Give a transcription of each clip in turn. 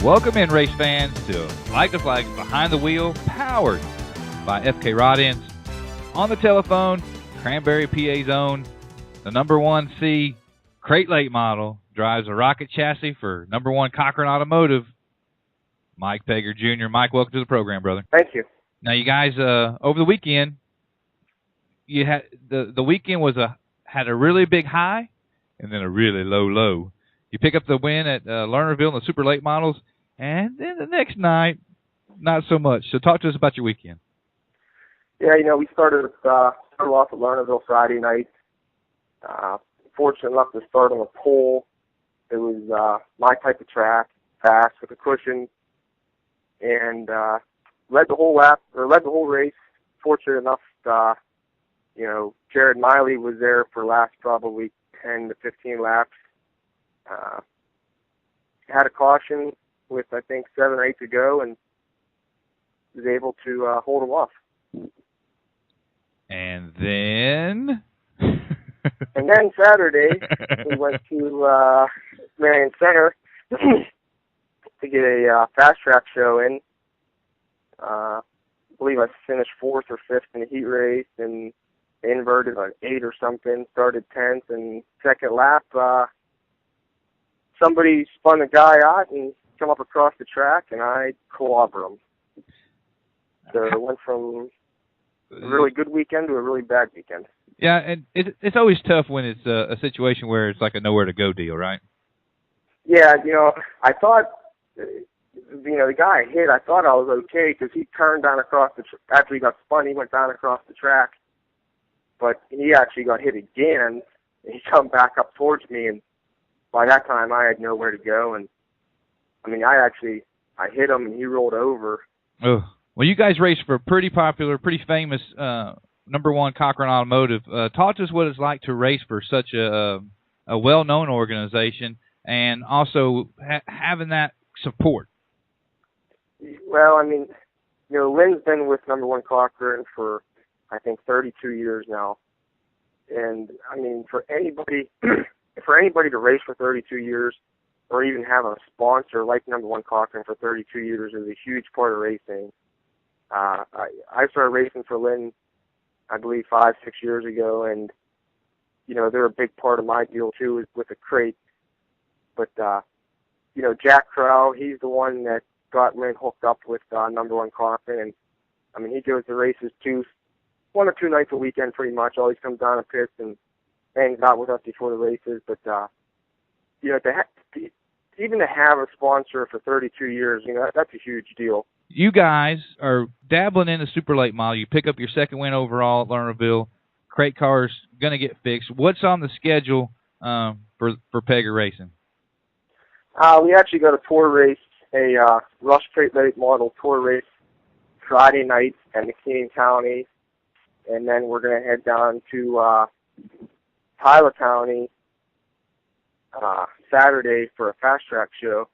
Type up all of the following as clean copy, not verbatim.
Welcome in, race fans, to Like the Flags Behind the Wheel, powered by FK RodEnds. On the telephone, Cranberry, PA's own, the number 1C crate late model, drives a rocket chassis for number 1 Cochran Automotive, Mike Pegher Jr. Mike, welcome to the program, brother. Thank you. Now, you guys, over the weekend, you had the weekend had a really big high and then a really low. You pick up the win at Lernerville in the super late models, and then the next night, not so much. So talk to us about your weekend. Yeah, we started off at Lernerville Friday night. Fortunate enough to start on a pole. It was my type of track, fast with a cushion, and led the whole race. Fortunate enough, Jared Miley was there for the last probably 10 to 15 laps. Had a caution with, I think, 7 or 8 to go, and was able to hold him off. And then? And then Saturday, we went to Marion Center to get a fast track show in. I believe I finished 4th or 5th in the heat race, and inverted like 8 or something, started 10th, and second lap, somebody spun the guy out and come up across the track, and I clobbered him. So it went from a really good weekend to a really bad weekend. Yeah, and it's always tough when it's a situation where it's like a nowhere-to-go deal, right? Yeah, I thought, the guy I hit, I thought I was okay because he turned down across after he got spun, he went down across the track. But he actually got hit again, and he come back up towards me, and by that time I had nowhere to go. And, I hit him, and he rolled over. Oh. Well, you guys raced for a pretty popular, pretty famous number 1 Cochran Automotive. Talk to us what it's like to race for such a well-known organization, and also having that support. Well, Lynn's been with number 1 Cochran for, I think, 32 years now. And, for anybody to race for 32 years or even have a sponsor like number 1 Cochran for 32 years is a huge part of racing. I started racing for Lynn, I believe, 5-6 years ago, and, they're a big part of my deal, too, with the crate. But, Jack Crow, he's the one that got Lynn hooked up with number 1 Cochran, and, he goes to races, too, 1 or 2 nights a weekend, pretty much. Always comes down to pits and hangs out with us before the races. But, even to have a sponsor for 32 years, that's a huge deal. You guys are dabbling in the super late model. You pick up your second win overall at Lernerville. Crate car's going to get fixed. What's on the schedule for Pegher Racing? We actually got a tour race, a Rush Crate Late Model tour race Friday night at McKean County. And then we're going to head down to Tyler County Saturday for a fast track show.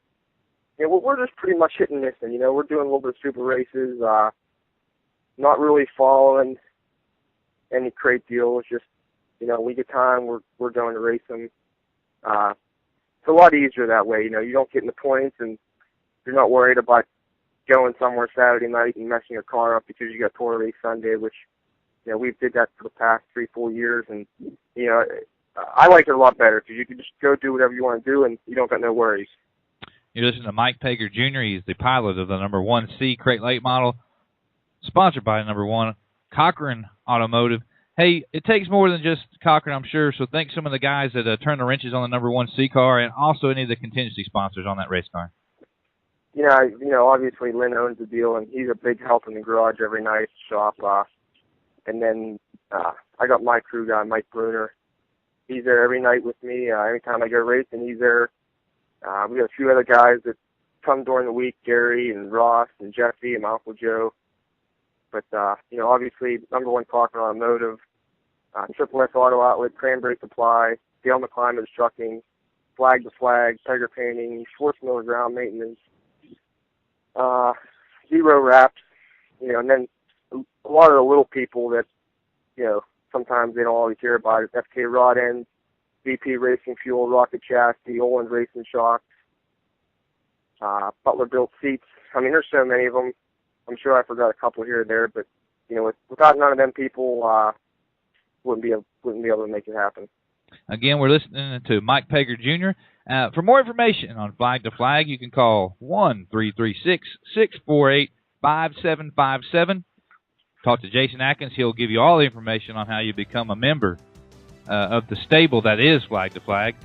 We're just pretty much hit and missing. We're doing a little bit of super races, not really following any crate deals. Just, we get time, we're going to race them. It's a lot easier that way. You don't get in the points, and you're not worried about going somewhere Saturday night and messing your car up because you got tour race Sunday, which, we've did that for the past 3-4 years, and, I like it a lot better because you can just go do whatever you want to do, and you don't got no worries. You're listening to Mike Pegher Jr. He's the pilot of the number 1C crate late model, sponsored by number 1 Cochran Automotive. Hey, it takes more than just Cochran, I'm sure, so thanks some of the guys that turn the wrenches on the number 1C car, and also any of the contingency sponsors on that race car. Obviously Lynn owns the deal, and he's a big help in the garage every night, shop. And then I got my crew guy, Mike Bruner. He's there every night with me. Anytime I go racing, he's there. We got a few other guys that come during the week, Gary and Ross and Jeffy and my Uncle Joe. But, obviously, number 1 Cochran Automotive, Triple S Auto Outlet, Cranberry Supply, Dale McClima's Trucking, Flag to Flag, Tiger Painting, Schwartz Miller Ground Maintenance, Zero Wraps, and then a lot of the little people that, sometimes they don't always hear about it. FK RodEnds, VP Racing Fuel, Rocket Chassis, Oland Racing Shocks, Butler built seats. I mean, there's so many of them. I'm sure I forgot a couple here or there, but without none of them people, wouldn't be able to make it happen. Again, we're listening to Mike Pegher Jr. For more information on Flag to Flag, you can call 1-336-648-5757. Talk to Jason Atkins. He'll give you all the information on how you become a member of the stable that is Flag to Flag.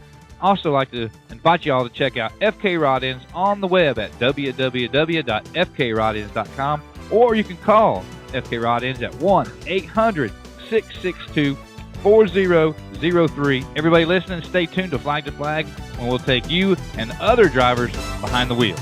Also like to invite you all to check out FK RodEnds on the web at www.fkrodends.com, or you can call FK RodEnds at 1-800-662-4003. Everybody listening, stay tuned to Flag when we'll take you and other drivers behind the wheel.